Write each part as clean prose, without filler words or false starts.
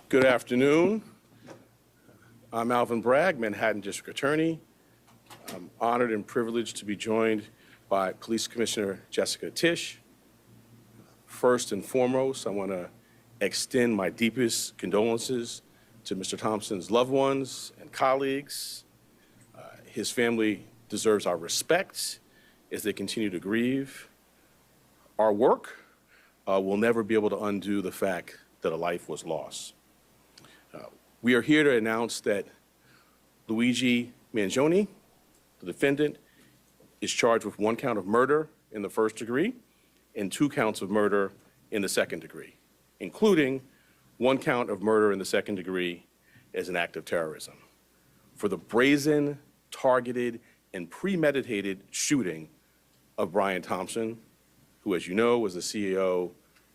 Good afternoon. I'm Alvin Bragg, Manhattan District Attorney. I'm honored and privileged to be joined by Police Commissioner Jessica Tisch. First and foremost, I want to extend my deepest condolences to Mr. Thompson's loved ones and colleagues. His family deserves our respect as they continue to grieve. Our work will never be able to undo the fact that a life was lost. We are here to announce that Luigi Mangione, the defendant, is charged with 1 count of murder in the first degree and 2 counts of murder in the second degree, including 1 count of murder in the second degree as an act of terrorism for the brazen, targeted, and premeditated shooting of Brian Thompson, who, as you know, was the CEO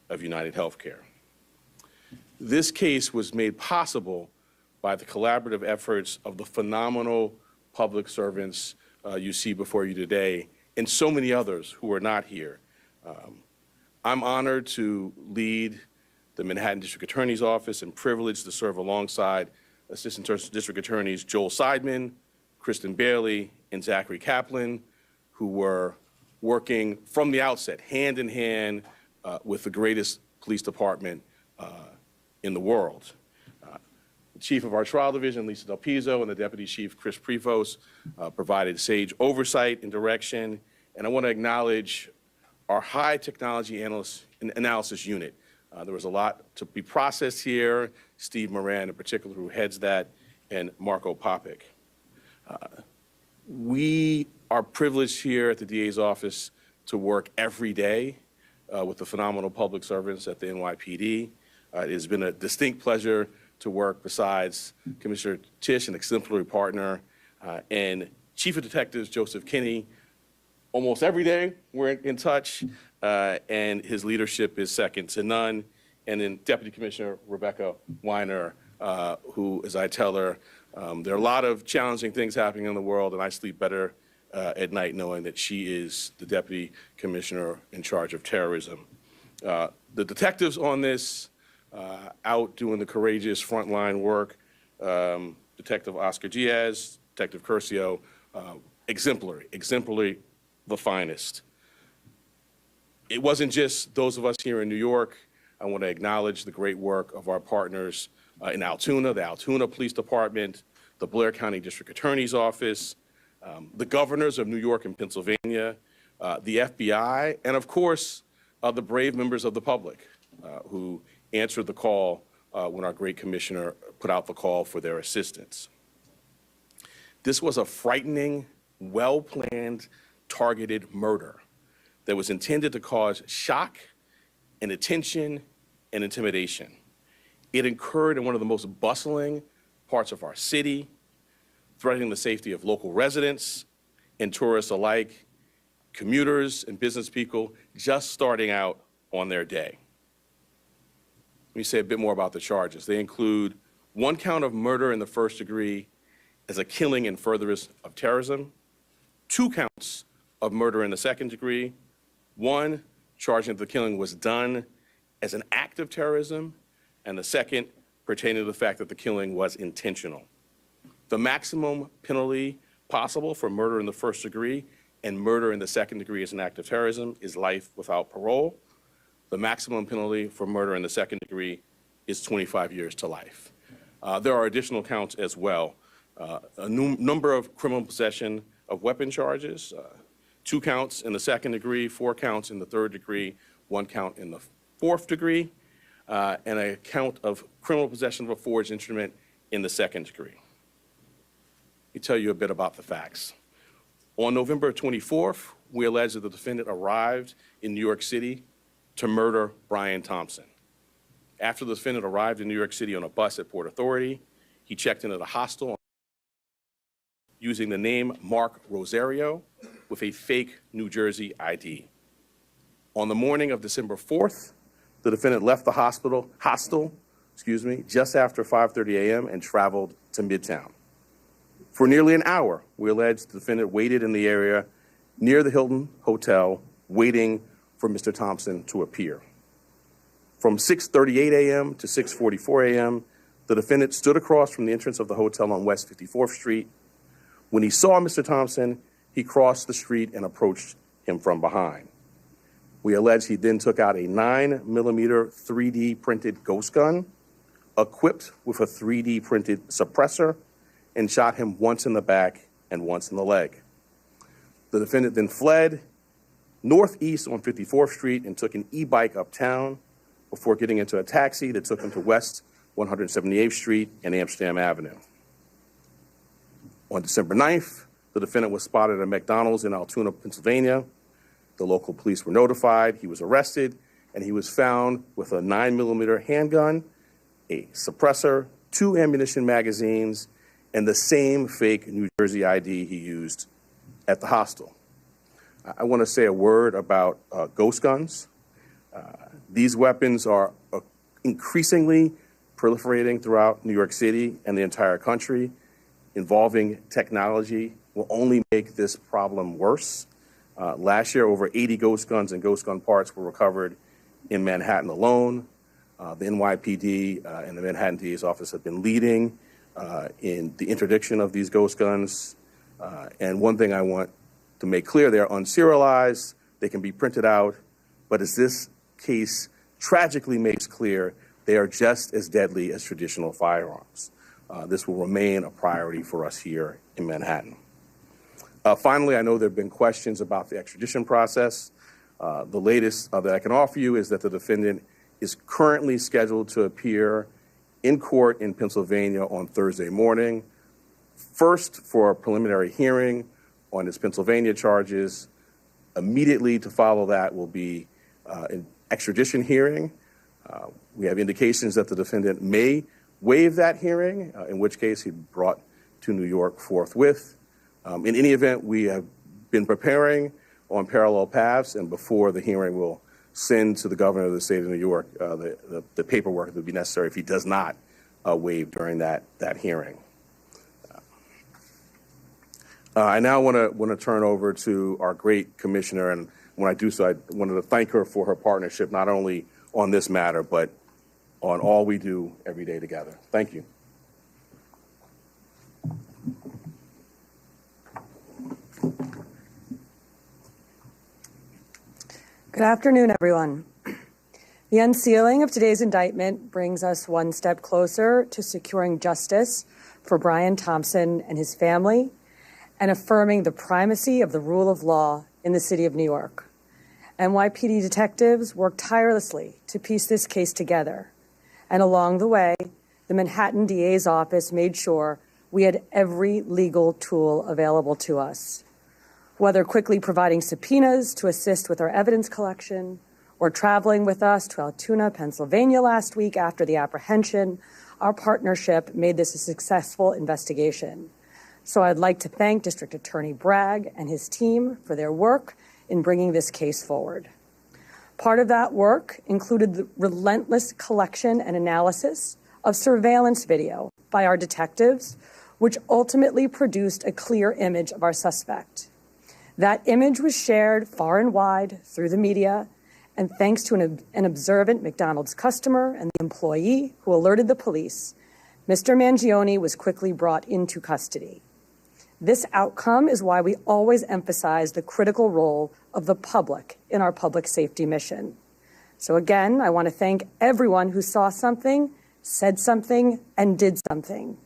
of United Healthcare. This case was made possible by the collaborative efforts of the phenomenal public servants you see before you today, and so many others who are not here. I'm honored to lead the Manhattan District Attorney's Office and privileged to serve alongside Assistant District Attorneys Joel Seidman, Kristen Bailey, and Zachary Kaplan, who were working from the outset, hand in hand with the greatest police department in the world. The chief of our trial division, Lisa Del Pizzo, and the deputy chief, Chris Prevost, provided sage oversight and direction. And I want to acknowledge our high technology analysis unit. There was a lot to be processed here. Steve Moran, in particular, who heads that, and Marco Popic. We are privileged here at the DA's office to work every day with the phenomenal public servants at the NYPD. It has been a distinct pleasure to work besides Commissioner Tisch, an exemplary partner, and Chief of Detectives Joseph Kinney. Almost every day we're in touch, and his leadership is second to none. And then Deputy Commissioner Rebecca Weiner, who, as I tell her, there are a lot of challenging things happening in the world, and I sleep better at night knowing that she is the Deputy Commissioner in charge of terrorism. The detectives on this, out doing the courageous frontline work, Detective Oscar Diaz, Detective Curcio, exemplary, the finest. It wasn't just those of us here in New York. I want to acknowledge the great work of our partners in Altoona, the Altoona Police Department, the Blair County District Attorney's Office, the governors of New York and Pennsylvania, the FBI, and of course, the brave members of the public who answered the call when our great commissioner put out the call for their assistance. This was a frightening, well-planned, targeted murder that was intended to cause shock and attention and intimidation. It occurred in one of the most bustling parts of our city, threatening the safety of local residents and tourists alike, commuters and business people just starting out on their day. Let me say a bit more about the charges. They include 1 count of murder in the first degree as a killing in furtherance of terrorism, 2 counts of murder in the second degree, 1 charging that the killing was done as an act of terrorism, and the second pertaining to the fact that the killing was intentional. The maximum penalty possible for murder in the first degree and murder in the second degree as an act of terrorism is life without parole. The maximum penalty for murder in the second degree is 25 years to life. There are additional counts as well. A number of criminal possession of weapon charges, 2 counts in the second degree, 4 counts in the third degree, 1 count in the fourth degree, and a count of criminal possession of a forged instrument in the second degree. Let me tell you a bit about the facts. On November 24th, we allege that the defendant arrived in New York City to murder Brian Thompson. After the defendant arrived in New York City on a bus at Port Authority, he checked into the hostel using the name Mark Rosario with a fake New Jersey ID. On the morning of December 4th, the defendant left the hostel, just after 5:30 a.m. and traveled to Midtown. For nearly an hour, we allege the defendant waited in the area near the Hilton Hotel, waiting for Mr. Thompson to appear. From 6:38 a.m. to 6:44 a.m., The defendant stood across from the entrance of the hotel on West 54th Street. When he saw Mr. Thompson, he crossed the street and approached him from behind. We allege he then took out a 9mm 3D printed ghost gun, equipped with a 3D printed suppressor, and shot him once in the back and once in the leg. The defendant then fled northeast on 54th Street and took an e-bike uptown before getting into a taxi that took him to West 178th Street and Amsterdam Avenue. On December 9th, the defendant was spotted at a McDonald's in Altoona, Pennsylvania. The local police were notified, he was arrested, and he was found with a 9mm handgun, a suppressor, 2 ammunition magazines, and the same fake New Jersey ID he used at the hostel. I want to say a word about ghost guns. These weapons are increasingly proliferating throughout New York City and the entire country. Involving technology will only make this problem worse. Last year, over 80 ghost guns and ghost gun parts were recovered in Manhattan alone. The NYPD and the Manhattan DA's office have been leading in the interdiction of these ghost guns. And one thing I want to make clear, they're unserialized, they can be printed out, but as this case tragically makes clear, they are just as deadly as traditional firearms. This will remain a priority for us here in Manhattan. Finally, I know there have been questions about the extradition process. The latest that I can offer you is that the defendant is currently scheduled to appear in court in Pennsylvania on Thursday morning, first for a preliminary hearing on his Pennsylvania charges. Immediately to follow that will be an extradition hearing. We have indications that the defendant may waive that hearing, in which case he'd be brought to New York forthwith. In any event, we have been preparing on parallel paths, and before the hearing, we'll send to the governor of the state of New York the paperwork that would be necessary if he does not waive during that hearing. I now want to turn over to our great commissioner, and when I do so, I wanted to thank her for her partnership, not only on this matter, but on all we do every day together. Thank you. Good afternoon, everyone. The unsealing of today's indictment brings us one step closer to securing justice for Brian Thompson and his family and affirming the primacy of the rule of law in the city of New York. NYPD detectives worked tirelessly to piece this case together. And along the way, the Manhattan DA's office made sure we had every legal tool available to us. Whether quickly providing subpoenas to assist with our evidence collection, or traveling with us to Altoona, Pennsylvania last week after the apprehension, our partnership made this a successful investigation. So I'd like to thank District Attorney Bragg and his team for their work in bringing this case forward. Part of that work included the relentless collection and analysis of surveillance video by our detectives, which ultimately produced a clear image of our suspect. That image was shared far and wide through the media, and thanks to an observant McDonald's customer and the employee who alerted the police, Mr. Mangione was quickly brought into custody. This outcome is why we always emphasize the critical role of the public in our public safety mission. So again, I want to thank everyone who saw something, said something, and did something.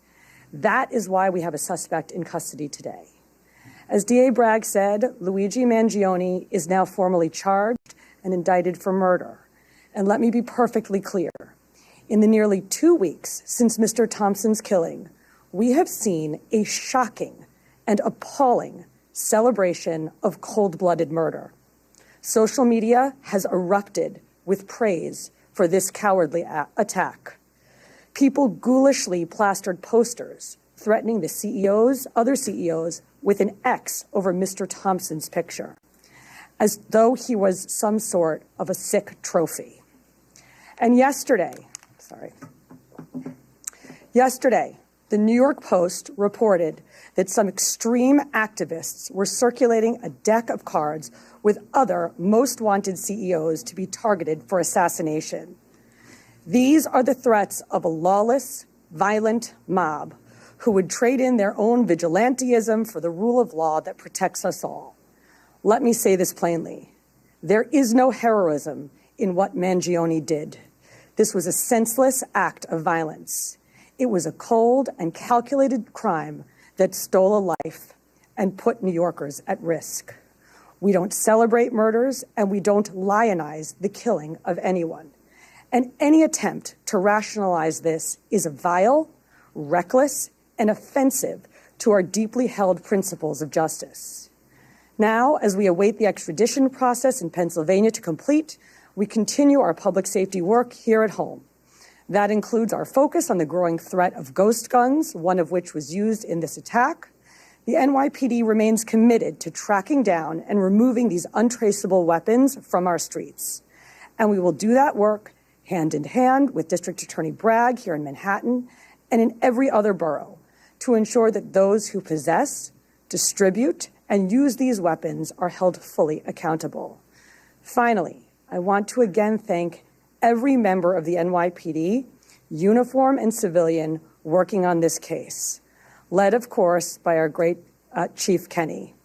That is why we have a suspect in custody today. As DA Bragg said, Luigi Mangione is now formally charged and indicted for murder. And let me be perfectly clear. In the nearly 2 weeks since Mr. Thompson's killing, we have seen a shocking and appalling celebration of cold-blooded murder. Social media has erupted with praise for this cowardly attack. People ghoulishly plastered posters threatening the other CEOs, with an X over Mr. Thompson's picture, as though he was some sort of a sick trophy. And yesterday, the New York Post reported that some extreme activists were circulating a deck of cards with other most wanted CEOs to be targeted for assassination. These are the threats of a lawless, violent mob who would trade in their own vigilantism for the rule of law that protects us all. Let me say this plainly. There is no heroism in what Mangione did. This was a senseless act of violence. It was a cold and calculated crime that stole a life and put New Yorkers at risk. We don't celebrate murders, and we don't lionize the killing of anyone. And any attempt to rationalize this is vile, reckless, and offensive to our deeply held principles of justice. Now, as we await the extradition process in Pennsylvania to complete, we continue our public safety work here at home. That includes our focus on the growing threat of ghost guns, one of which was used in this attack. The NYPD remains committed to tracking down and removing these untraceable weapons from our streets. And we will do that work hand in hand with District Attorney Bragg here in Manhattan and in every other borough to ensure that those who possess, distribute, and use these weapons are held fully accountable. Finally, I want to again thank every member of the NYPD, uniform and civilian, working on this case, led, of course, by our great Chief Kenny,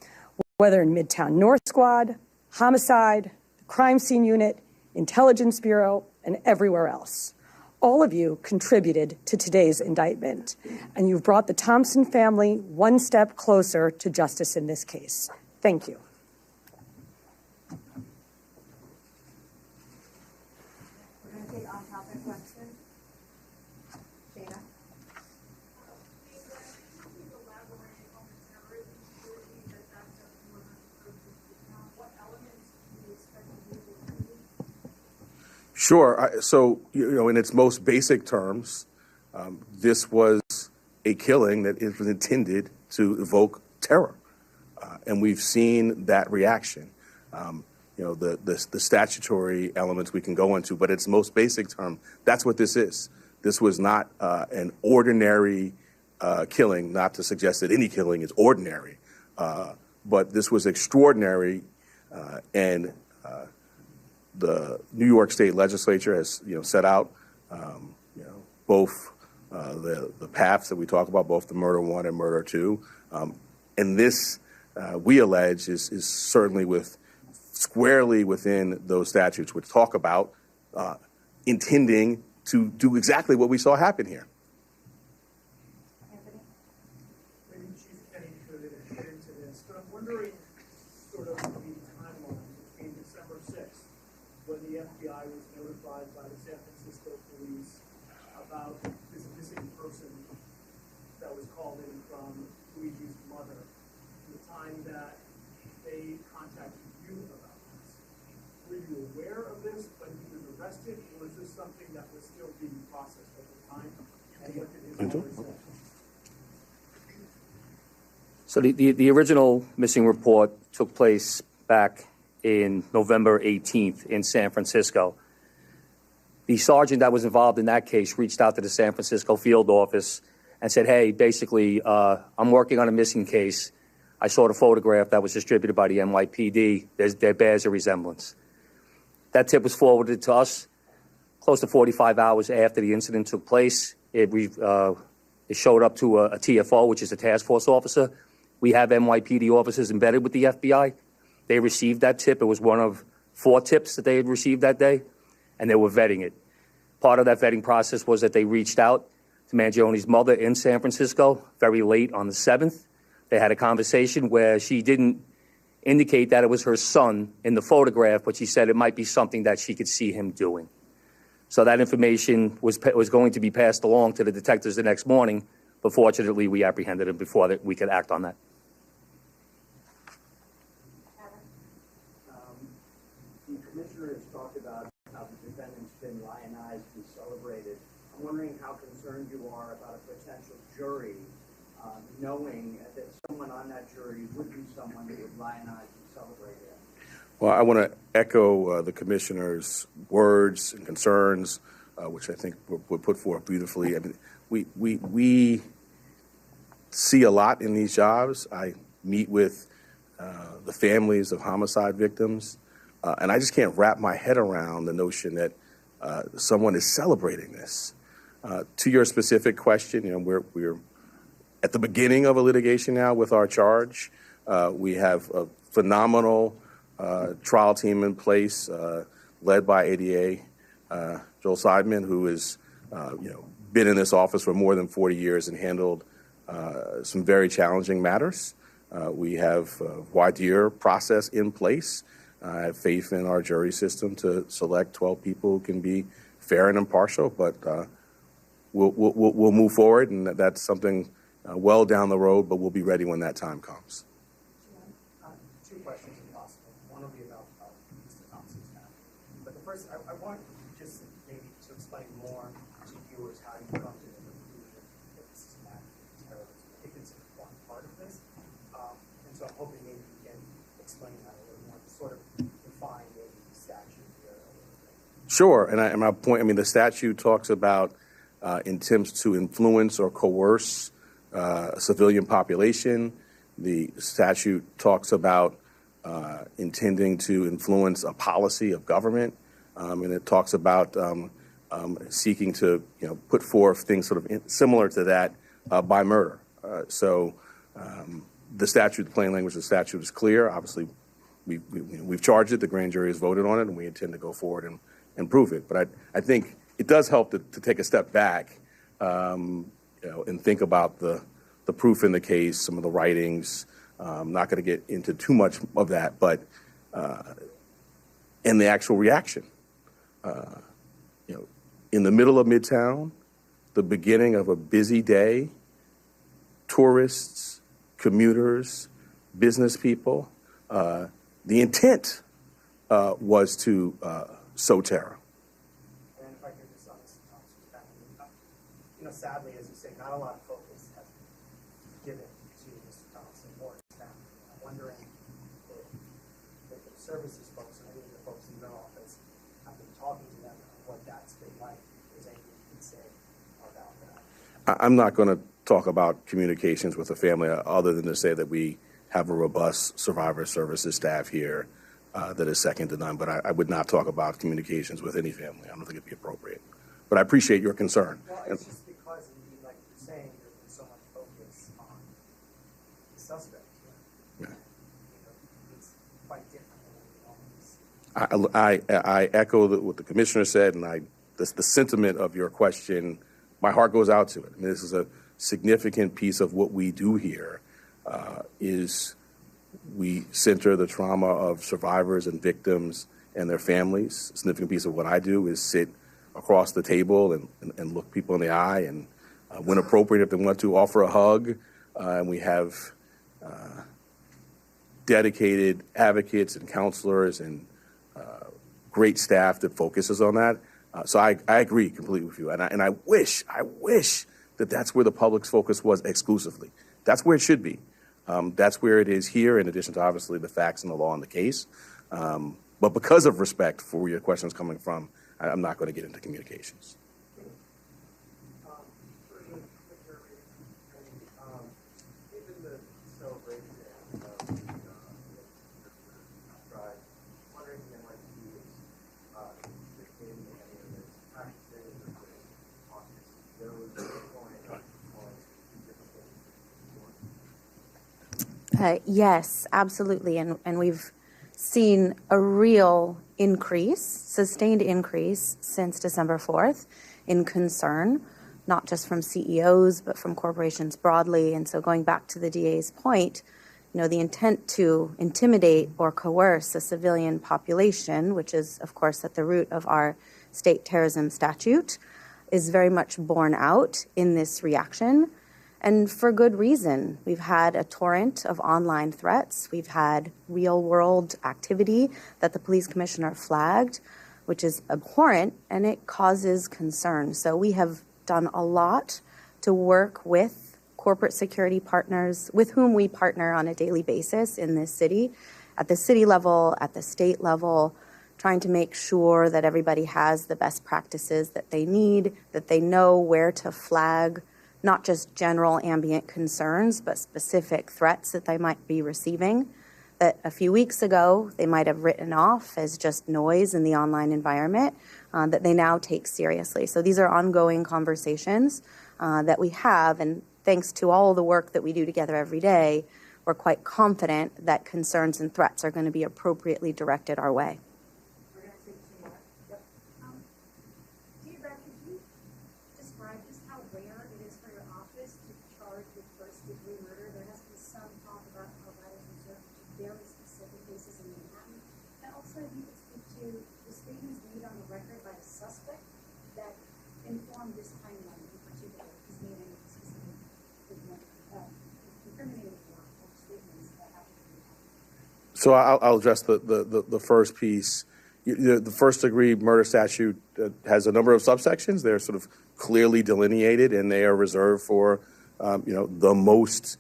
whether in Midtown North Squad, Homicide, the Crime Scene Unit, Intelligence Bureau, and everywhere else. All of you contributed to today's indictment, and you've brought the Thompson family one step closer to justice in this case. Thank you. We're going to take on-topic questions. Shana? Sure. So, in its most basic terms, this was a killing that was intended to evoke terror. And we've seen that reaction. The statutory elements we can go into, but its most basic term, that's what this is. This was not an ordinary killing, not to suggest that any killing is ordinary, but this was extraordinary, and the New York State Legislature has, set out, both the paths that we talk about, both the murder one and murder two, and this we allege is certainly squarely within those statutes, which talk about intending to do exactly what we saw happen here. Maybe Chief Kenny could get into this, but I'm wondering sort of the timeline between December 6th, when the FBI was notified by the San Francisco police about this missing person that was called in from Luigi's mother, the time that they contacted you about this. Were you aware of this when he was arrested, or was this something that was still being processed at the time? And what did his mother say? So the original missing report took place back in November 18th in San Francisco. The sergeant that was involved in that case reached out to the San Francisco field office and said, hey, basically, I'm working on a missing case. I saw the photograph that was distributed by the NYPD. There bears a resemblance. That tip was forwarded to us close to 45 hours after the incident took place. It showed up to a TFO, which is a task force officer. We have NYPD officers embedded with the FBI. They received that tip. It was one of 4 tips that they had received that day, and they were vetting it. Part of that vetting process was that they reached out to Mangione's mother in San Francisco very late on the 7th. They had a conversation where she didn't indicate that it was her son in the photograph, but she said it might be something that she could see him doing. So that information was going to be passed along to the detectives the next morning, but fortunately we apprehended him before that we could act on that. The commissioner has talked about how the defendant's been lionized and celebrated. I'm wondering how concerned you are about a potential jury knowing that someone on that jury would be someone who would lionize and celebrate him. Well, I want to echo the commissioner's words and concerns, which I think were put forth beautifully. I mean, we see a lot in these jobs. I meet with the families of homicide victims, and I just can't wrap my head around the notion that someone is celebrating this. To your specific question, we're at the beginning of a litigation now with our charge. We have a phenomenal trial team in place, led by ADA Joel Seidman, who has been in this office for more than 40 years and handled some very challenging matters. We have a voir dire process in place. I have faith in our jury system to select 12 people who can be fair and impartial, but we'll move forward, and that's something well down the road, but we'll be ready when that time comes. Two questions, if possible. One will be about Mr. Thompson's family. But the first, I want just maybe to explain more to viewers how you come to the conclusion that this is not terrorism. I think it's an important part of this. And so I'm hoping maybe you can explain that a little more, to sort of define maybe the statute here a little bit. Sure, and my point, the statute talks about attempts to influence or coerce a civilian population. The statute talks about intending to influence a policy of government, and it talks about seeking to put forth things sort of similar to that by murder. So the statute, the plain language of the statute is clear. Obviously, we've charged it, the grand jury has voted on it, and we intend to go forward and prove it. But I think it does help to take a step back and think about the proof in the case, some of the writings. I'm not going to get into too much of that, but and the actual reaction. In the middle of Midtown, the beginning of a busy day, tourists, commuters, business people, the intent was to sow terror. And if I could just on this Thompson's family, sadly, as you say, not a lot of focus has been given to Mr. Thompson or his family. I'm wondering if the services folks and any of the folks in your office have been talking to them about what that's been like. If there's anything you can say about that. I'm not going to talk about communications with the family other than to say that we have a robust survivor services staff here that is second to none. But I would not talk about communications with any family. I don't think it'd be appropriate. But I appreciate your concern. Well, it's just because, indeed, like you're saying, there's been so much focus on the suspect here. Yeah. It's quite different than what we normally see. I echo what the commissioner said, and the sentiment of your question. My heart goes out to it. This is a significant piece of what we do here. Is we center the trauma of survivors and victims and their families. A significant piece of what I do is sit across the table and look people in the eye and, when appropriate, if they want to, offer a hug. And we have dedicated advocates and counselors and great staff that focuses on that. So I agree completely with you. And I wish that that's where the public's focus was exclusively. That's where it should be. That's where it is here, in addition to obviously the facts and the law and the case. But because of respect for where your question is coming from, I'm not going to get into communications. Given the celebration of pride, wondering if there might be dictating any of this practices or on those Yes, absolutely. And we've seen a real increase, sustained increase since December 4th in concern, not just from CEOs, but from corporations broadly. And so going back to the DA's point, the intent to intimidate or coerce a civilian population, which is, of course, at the root of our state terrorism statute, is very much borne out in this reaction. And for good reason. We've had a torrent of online threats. We've had real-world activity that the police commissioner flagged, which is abhorrent, and it causes concern. So we have done a lot to work with corporate security partners with whom we partner on a daily basis in this city, at the city level, at the state level, trying to make sure that everybody has the best practices that they need, that they know where to flag not just general ambient concerns, but specific threats that they might be receiving, that a few weeks ago they might have written off as just noise in the online environment that they now take seriously. So these are ongoing conversations that we have, and thanks to all the work that we do together every day, we're quite confident that concerns and threats are going to be appropriately directed our way. We're gonna take two more. Yep. Dear Brad, could you describe just how rare it is for your office to charge with first-degree murder? There has been some talk about how that is reserved to very specific cases in Manhattan. And also, if you could speak to the statements made on the record by the suspect that informed this timeline in particular, if he's made any specific incriminating statements that happened in Manhattan. So I'll address the first piece. The first-degree murder statute has a number of subsections. They're sort of clearly delineated, and they are reserved for, the most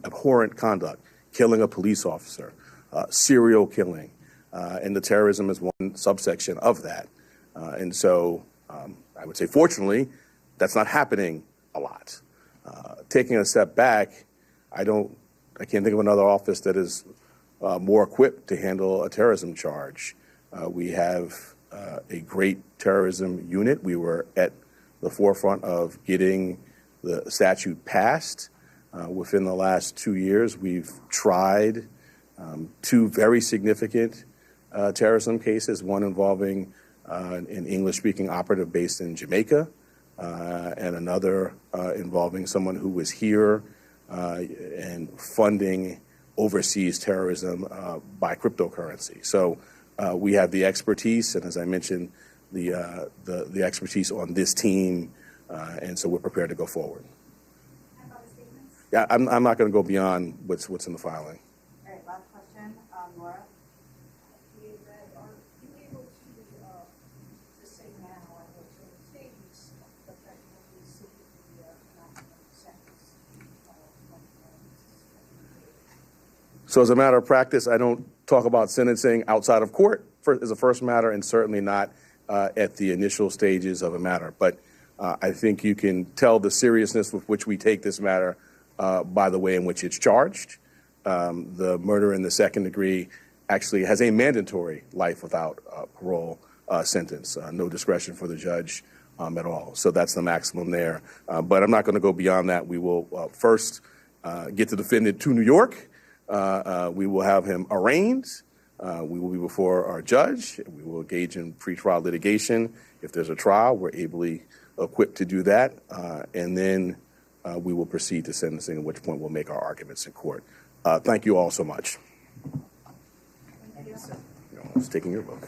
abhorrent conduct, killing a police officer, serial killing, and the terrorism is one subsection of that. And so I would say, fortunately, that's not happening a lot. Taking a step back, I can't think of another office that is more equipped to handle a terrorism charge. We have a great terrorism unit. We were at the forefront of getting the statute passed. Within the last 2 years, we've tried two very significant terrorism cases, one involving an English-speaking operative based in Jamaica, and another involving someone who was here and funding overseas terrorism by cryptocurrency. So we have the expertise, and as I mentioned, the expertise on this team, and so we're prepared to go forward. And about the statements? Yeah, I'm not going to go beyond what's in the filing. All right, last question, Laura. Are you able to say now on what your statements effectively see the maximum sentence? So as a matter of practice, I don't talk about sentencing outside of court as a first matter, and certainly not at the initial stages of a matter. But I think you can tell the seriousness with which we take this matter by the way in which it's charged. The murder in the second degree actually has a mandatory life without parole sentence, no discretion for the judge at all. So that's the maximum there. But I'm not going to go beyond that. We will first get the defendant to New York. We will have him arraigned. We will be before our judge. We will engage in pretrial litigation. If there's a trial, we're ably equipped to do that. And then we will proceed to sentencing, at which point we'll make our arguments in court. Thank you all so much. I was taking your book.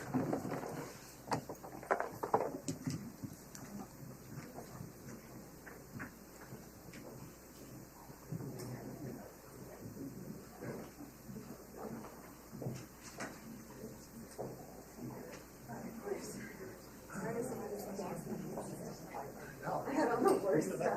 I have on the worst stuff.